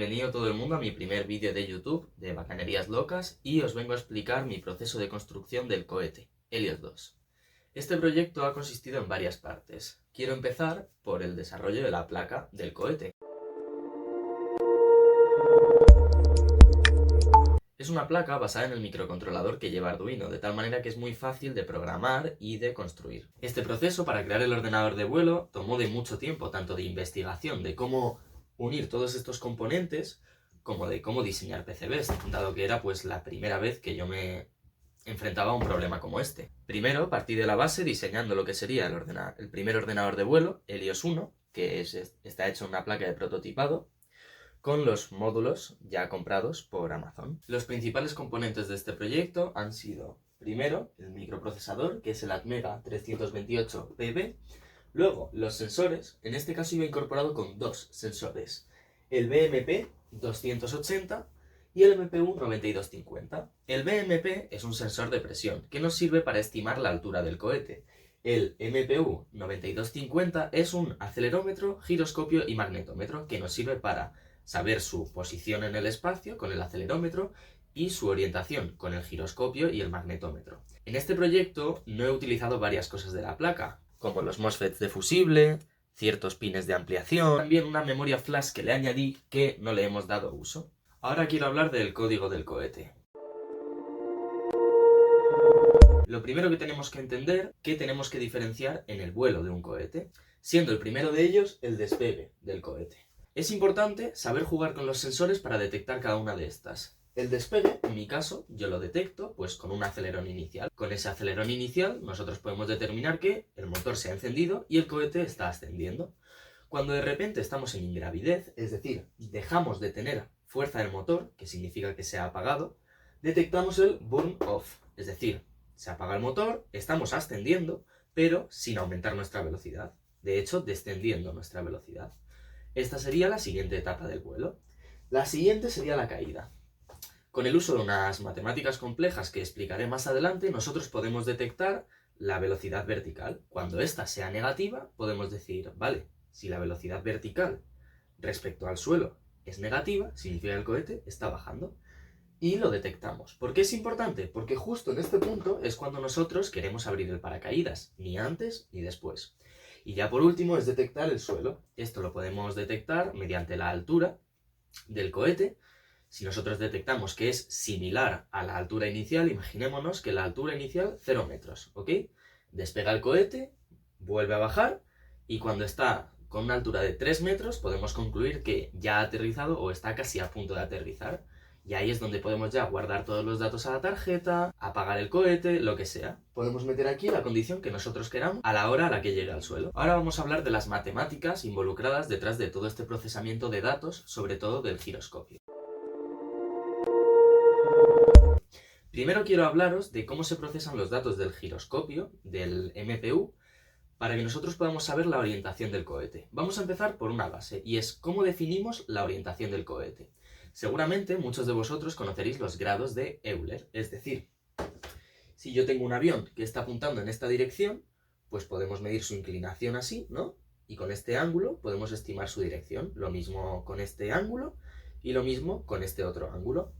Bienvenido todo el mundo a mi primer vídeo de YouTube de Bacanerías Locas y os vengo a explicar mi proceso de construcción del cohete Helios 2. Este proyecto ha consistido en varias partes. Quiero empezar por el desarrollo de la placa del cohete. Es una placa basada en el microcontrolador que lleva Arduino, de tal manera que es muy fácil de programar y de construir. Este proceso para crear el ordenador de vuelo tomó de mucho tiempo, tanto de investigación de cómo unir todos estos componentes, como de cómo diseñar PCBs, dado que era pues la primera vez que yo me enfrentaba a un problema como este. Primero partí de la base diseñando lo que sería el primer ordenador de vuelo, Helios 1, que está hecho en una placa de prototipado, con los módulos ya comprados por Amazon. Los principales componentes de este proyecto han sido, primero, el microprocesador, que es el Atmega 328PB, luego los sensores, en este caso iba incorporado con dos sensores, el BMP 280 y el MPU 9250. El BMP es un sensor de presión que nos sirve para estimar la altura del cohete. El MPU 9250 es un acelerómetro, giroscopio y magnetómetro que nos sirve para saber su posición en el espacio con el acelerómetro y su orientación con el giroscopio y el magnetómetro. En este proyecto no he utilizado varias cosas de la placa, como los MOSFETs de fusible, ciertos pines de ampliación, también una memoria flash que le añadí que no le hemos dado uso. Ahora quiero hablar del código del cohete. Lo primero que tenemos que entender, que tenemos que diferenciar en el vuelo de un cohete, siendo el primero de ellos el despegue del cohete. Es importante saber jugar con los sensores para detectar cada una de estas. El despegue, en mi caso, yo lo detecto pues con un acelerón inicial. Con ese acelerón inicial nosotros podemos determinar que el motor se ha encendido y el cohete está ascendiendo. Cuando de repente estamos en ingravidez, es decir, dejamos de tener fuerza del motor, que significa que se ha apagado, detectamos el burn off, es decir, se apaga el motor, estamos ascendiendo, pero sin aumentar nuestra velocidad. De hecho, descendiendo nuestra velocidad. Esta sería la siguiente etapa del vuelo. La siguiente sería la caída. Con el uso de unas matemáticas complejas que explicaré más adelante, nosotros podemos detectar la velocidad vertical. Cuando ésta sea negativa, podemos decir, vale, si la velocidad vertical respecto al suelo es negativa, significa que el cohete está bajando. Y lo detectamos. ¿Por qué es importante? Porque justo en este punto es cuando nosotros queremos abrir el paracaídas, ni antes ni después. Y ya por último es detectar el suelo. Esto lo podemos detectar mediante la altura del cohete. Si nosotros detectamos que es similar a la altura inicial, imaginémonos que la altura inicial 0 metros, ¿ok? Despega el cohete, vuelve a bajar y cuando está con una altura de 3 metros podemos concluir que ya ha aterrizado o está casi a punto de aterrizar. Y ahí es donde podemos ya guardar todos los datos a la tarjeta, apagar el cohete, lo que sea. Podemos meter aquí la condición que nosotros queramos a la hora a la que llegue al suelo. Ahora vamos a hablar de las matemáticas involucradas detrás de todo este procesamiento de datos, sobre todo del giroscopio. Primero quiero hablaros de cómo se procesan los datos del giroscopio, del MPU, para que nosotros podamos saber la orientación del cohete. Vamos a empezar por una base, y es cómo definimos la orientación del cohete. Seguramente muchos de vosotros conoceréis los grados de Euler, es decir, si yo tengo un avión que está apuntando en esta dirección, pues podemos medir su inclinación así, ¿no? Y con este ángulo podemos estimar su dirección. Lo mismo con este ángulo y lo mismo con este otro ángulo.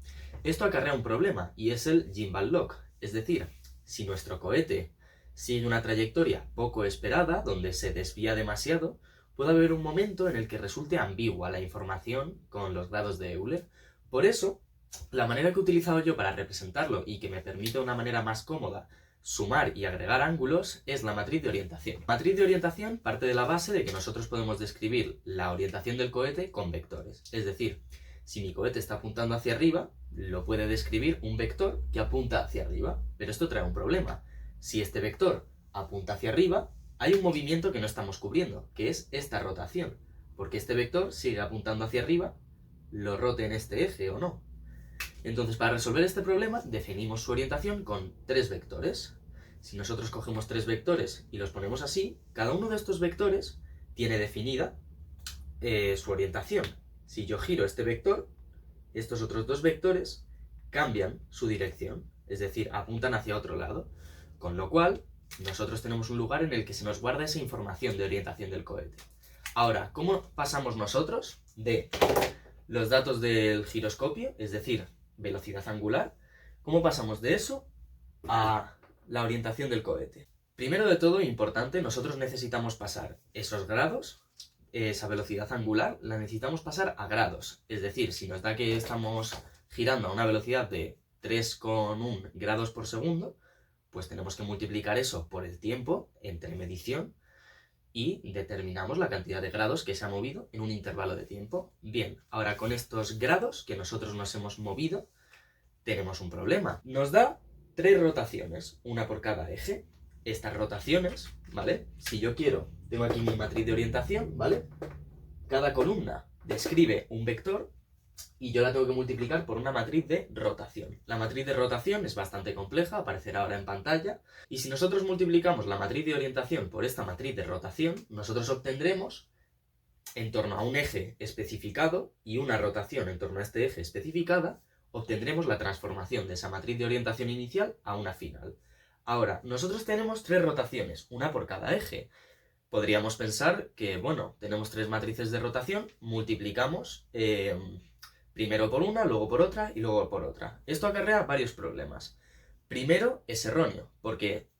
Esto acarrea un problema y es el gimbal lock, es decir, si nuestro cohete sigue una trayectoria poco esperada, donde se desvía demasiado, puede haber un momento en el que resulte ambigua la información con los grados de Euler. Por eso, la manera que he utilizado yo para representarlo y que me permite de una manera más cómoda sumar y agregar ángulos es la matriz de orientación. La matriz de orientación parte de la base de que nosotros podemos describir la orientación del cohete con vectores. Es decir, si mi cohete está apuntando hacia arriba, lo puede describir un vector que apunta hacia arriba. Pero esto trae un problema. Si este vector apunta hacia arriba, hay un movimiento que no estamos cubriendo, que es esta rotación, porque este vector sigue apuntando hacia arriba, lo rote en este eje o no. Entonces, para resolver este problema, definimos su orientación con 3 vectores. Si nosotros cogemos 3 vectores y los ponemos así, cada uno de estos vectores tiene definida su orientación. Si yo giro este vector, estos otros 2 vectores cambian su dirección, es decir, apuntan hacia otro lado, con lo cual nosotros tenemos un lugar en el que se nos guarda esa información de orientación del cohete. Ahora, ¿cómo pasamos nosotros de los datos del giroscopio, es decir, velocidad angular. ¿Cómo pasamos de eso a la orientación del cohete? Primero de todo, importante, nosotros necesitamos pasar esos grados, esa velocidad angular, la necesitamos pasar a grados. Es decir, si nos da que estamos girando a una velocidad de 3,1 grados por segundo, pues tenemos que multiplicar eso por el tiempo entre medición y determinamos la cantidad de grados que se ha movido en un intervalo de tiempo. Bien, ahora con estos grados que nosotros nos hemos movido, tenemos un problema. Nos da 3 rotaciones, una por cada eje. Estas rotaciones, ¿vale? Si yo quiero, tengo aquí mi matriz de orientación, ¿vale? Cada columna describe un vector y yo la tengo que multiplicar por una matriz de rotación. La matriz de rotación es bastante compleja, aparecerá ahora en pantalla, y si nosotros multiplicamos la matriz de orientación por esta matriz de rotación, nosotros obtendremos, en torno a un eje especificado y una rotación en torno a este eje especificada, obtendremos la transformación de esa matriz de orientación inicial a una final. Ahora, nosotros tenemos 3 rotaciones, una por cada eje. Podríamos pensar que, bueno, tenemos 3 matrices de rotación, multiplicamos primero por una, luego por otra y luego por otra. Esto acarrea varios problemas. Primero, es erróneo, porque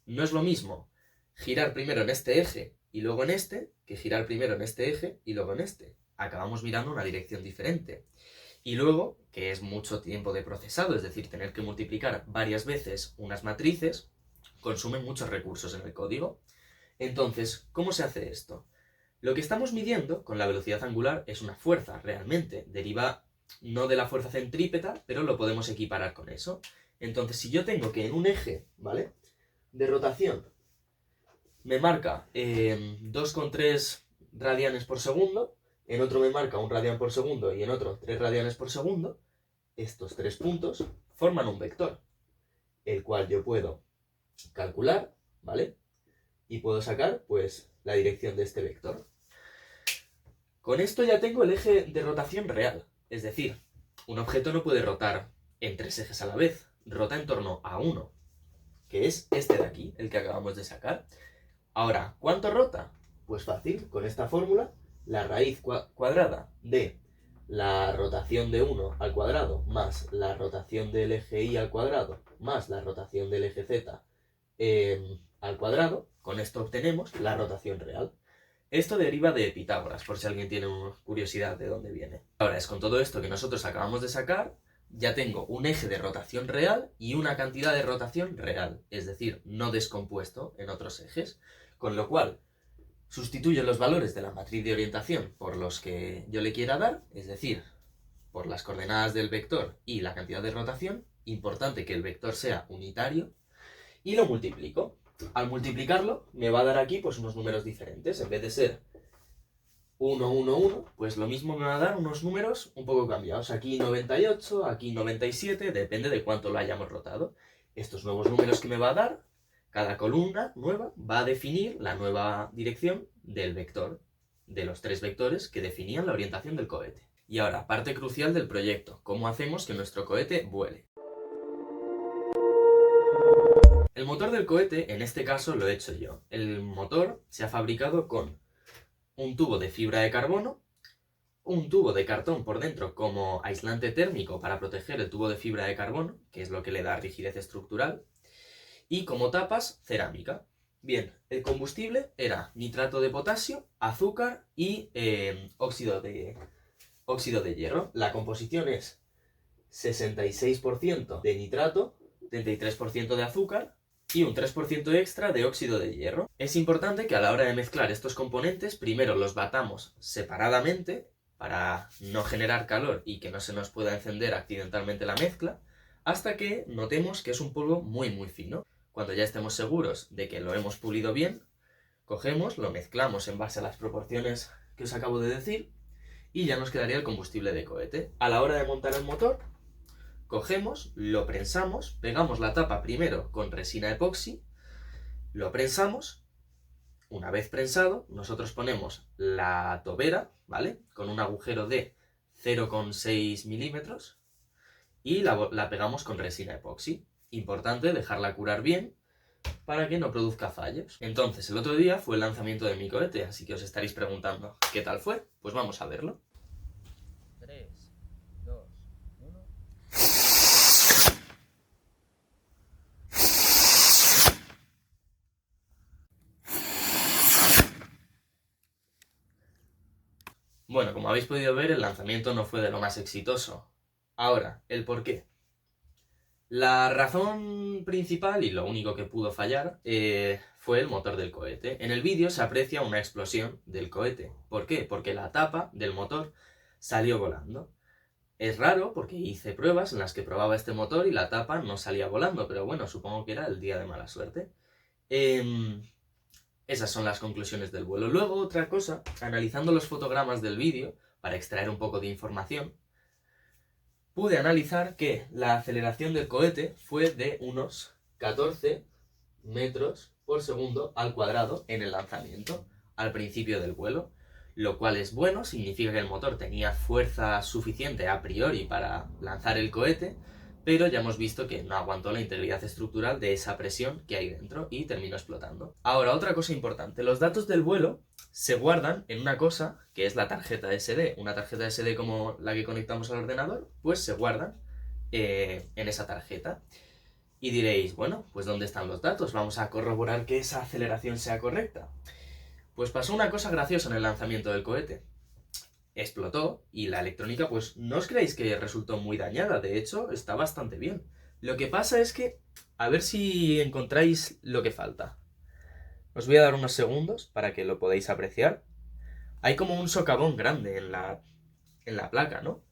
no es lo mismo girar primero en este eje y luego en este, que girar primero en este eje y luego en este. Acabamos mirando una dirección diferente. Y luego, que es mucho tiempo de procesado, es decir, tener que multiplicar varias veces unas matrices, consume muchos recursos en el código. Entonces, ¿cómo se hace esto? Lo que estamos midiendo con la velocidad angular es una fuerza, realmente. Deriva no de la fuerza centrípeta, pero lo podemos equiparar con eso. Entonces, si yo tengo que en un eje, ¿vale?, de rotación me marca 2,3 radianes por segundo, en otro me marca 1 radian por segundo y en otro 3 radianes por segundo, estos 3 puntos forman un vector, el cual yo puedo calcular, ¿vale?, y puedo sacar, pues, la dirección de este vector. Con esto ya tengo el eje de rotación real. Es decir, un objeto no puede rotar en 3 ejes a la vez. Rota en torno a uno, que es este de aquí, el que acabamos de sacar. Ahora, ¿cuánto rota? Pues fácil, con esta fórmula, la raíz cuadrada de la rotación de 1 al cuadrado más la rotación del eje Y al cuadrado más la rotación del eje Z al cuadrado, con esto obtenemos la rotación real. Esto deriva de Pitágoras, por si alguien tiene curiosidad de dónde viene. Ahora es con todo esto que nosotros acabamos de sacar, ya tengo un eje de rotación real y una cantidad de rotación real, es decir, no descompuesto en otros ejes, con lo cual sustituyo los valores de la matriz de orientación por los que yo le quiera dar, es decir, por las coordenadas del vector y la cantidad de rotación, importante que el vector sea unitario, y lo multiplico. Al multiplicarlo me va a dar aquí pues unos números diferentes. En vez de ser 1, 1, 1, pues lo mismo me va a dar unos números un poco cambiados. Aquí 98, aquí 97, depende de cuánto lo hayamos rotado. Estos nuevos números que me va a dar, cada columna nueva va a definir la nueva dirección del vector, de los 3 vectores que definían la orientación del cohete. Y ahora, parte crucial del proyecto, ¿cómo hacemos que nuestro cohete vuele? El motor del cohete, en este caso, lo he hecho yo. El motor se ha fabricado con un tubo de fibra de carbono, un tubo de cartón por dentro como aislante térmico para proteger el tubo de fibra de carbono, que es lo que le da rigidez estructural, y como tapas, cerámica. Bien, el combustible era nitrato de potasio, azúcar y óxido de hierro. La composición es 66% de nitrato, 33% de azúcar y un 3% extra de óxido de hierro. Es importante que a la hora de mezclar estos componentes, primero los batamos separadamente para no generar calor y que no se nos pueda encender accidentalmente la mezcla, hasta que notemos que es un polvo muy muy fino. Cuando ya estemos seguros de que lo hemos pulido bien, cogemos, lo mezclamos en base a las proporciones que os acabo de decir y ya nos quedaría el combustible de cohete. A la hora de montar el motor, cogemos, lo prensamos, pegamos la tapa primero con resina epoxi, lo prensamos. Una vez prensado, nosotros ponemos la tobera, ¿vale?, con un agujero de 0,6 milímetros y la pegamos con resina epoxi. Importante dejarla curar bien para que no produzca fallos. Entonces, el otro día fue el lanzamiento de mi cohete, así que os estaréis preguntando, ¿qué tal fue? Pues vamos a verlo. 3, 2, 1... Bueno, como habéis podido ver, el lanzamiento no fue de lo más exitoso. Ahora, el por qué. La razón principal, y lo único que pudo fallar, fue el motor del cohete. En el vídeo se aprecia una explosión del cohete. ¿Por qué? Porque la tapa del motor salió volando. Es raro porque hice pruebas en las que probaba este motor y la tapa no salía volando, pero bueno, supongo que era el día de mala suerte. Esas son las conclusiones del vuelo. Luego, otra cosa, analizando los fotogramas del vídeo, para extraer un poco de información, pude analizar que la aceleración del cohete fue de unos 14 metros por segundo al cuadrado en el lanzamiento, al principio del vuelo, lo cual es bueno, significa que el motor tenía fuerza suficiente a priori para lanzar el cohete, pero ya hemos visto que no aguantó la integridad estructural de esa presión que hay dentro y terminó explotando. Ahora, otra cosa importante, los datos del vuelo se guardan en una cosa que es la tarjeta SD. Una tarjeta SD como la que conectamos al ordenador, pues se guardan en esa tarjeta. Y diréis, bueno, pues ¿dónde están los datos? Vamos a corroborar que esa aceleración sea correcta. Pues pasó una cosa graciosa en el lanzamiento del cohete. Explotó y la electrónica, pues no os creáis que resultó muy dañada, de hecho está bastante bien. Lo que pasa es que, a ver si encontráis lo que falta. Os voy a dar unos segundos para que lo podáis apreciar. Hay como un socavón grande en la placa, ¿no?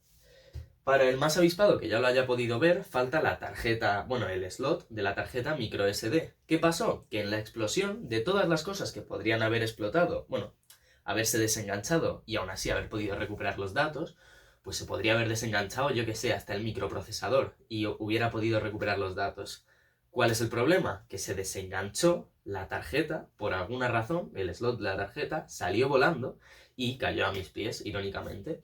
Para el más avispado que ya lo haya podido ver, falta la tarjeta, bueno, el slot de la tarjeta microSD. ¿Qué pasó? Que en la explosión, de todas las cosas que podrían haber explotado, bueno, haberse desenganchado y aún así haber podido recuperar los datos, pues se podría haber desenganchado, yo que sé, hasta el microprocesador y hubiera podido recuperar los datos. ¿Cuál es el problema? Que se desenganchó la tarjeta, por alguna razón, el slot de la tarjeta salió volando y cayó a mis pies, irónicamente.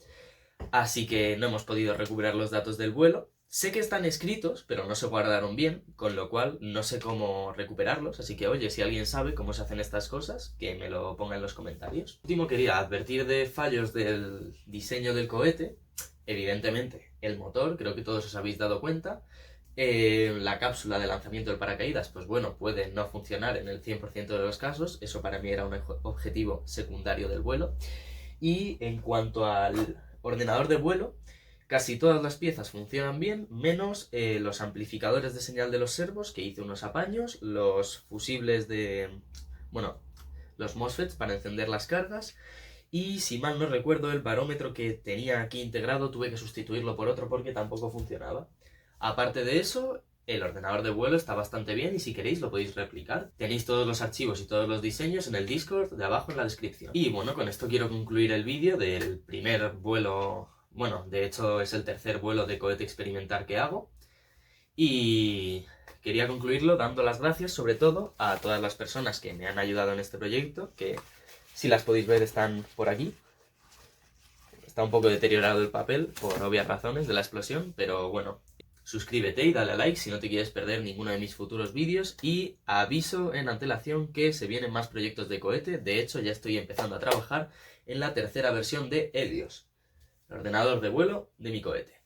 Así que no hemos podido recuperar los datos del vuelo. Sé que están escritos, pero no se guardaron bien, con lo cual no sé cómo recuperarlos. Así que, oye, si alguien sabe cómo se hacen estas cosas, que me lo ponga en los comentarios. Por último, quería advertir de fallos del diseño del cohete. Evidentemente, el motor, creo que todos os habéis dado cuenta. La cápsula de lanzamiento del paracaídas, pues bueno, puede no funcionar en el 100% de los casos. Eso para mí era un objetivo secundario del vuelo. Y en cuanto al ordenador de vuelo, casi todas las piezas funcionan bien, menos los amplificadores de señal de los servos, que hice unos apaños, los fusibles de... bueno, los MOSFETs para encender las cargas, y si mal no recuerdo, el barómetro que tenía aquí integrado tuve que sustituirlo por otro porque tampoco funcionaba. Aparte de eso, el ordenador de vuelo está bastante bien y si queréis lo podéis replicar. Tenéis todos los archivos y todos los diseños en el Discord de abajo en la descripción. Y bueno, con esto quiero concluir el vídeo del primer vuelo... bueno, de hecho es el tercer vuelo de cohete experimental que hago. Y quería concluirlo dando las gracias sobre todo a todas las personas que me han ayudado en este proyecto, que si las podéis ver están por aquí. Está un poco deteriorado el papel por obvias razones de la explosión, pero bueno... Suscríbete y dale a like si no te quieres perder ninguno de mis futuros vídeos y aviso en antelación que se vienen más proyectos de cohete. De hecho, ya estoy empezando a trabajar en la tercera versión de Helios, el ordenador de vuelo de mi cohete.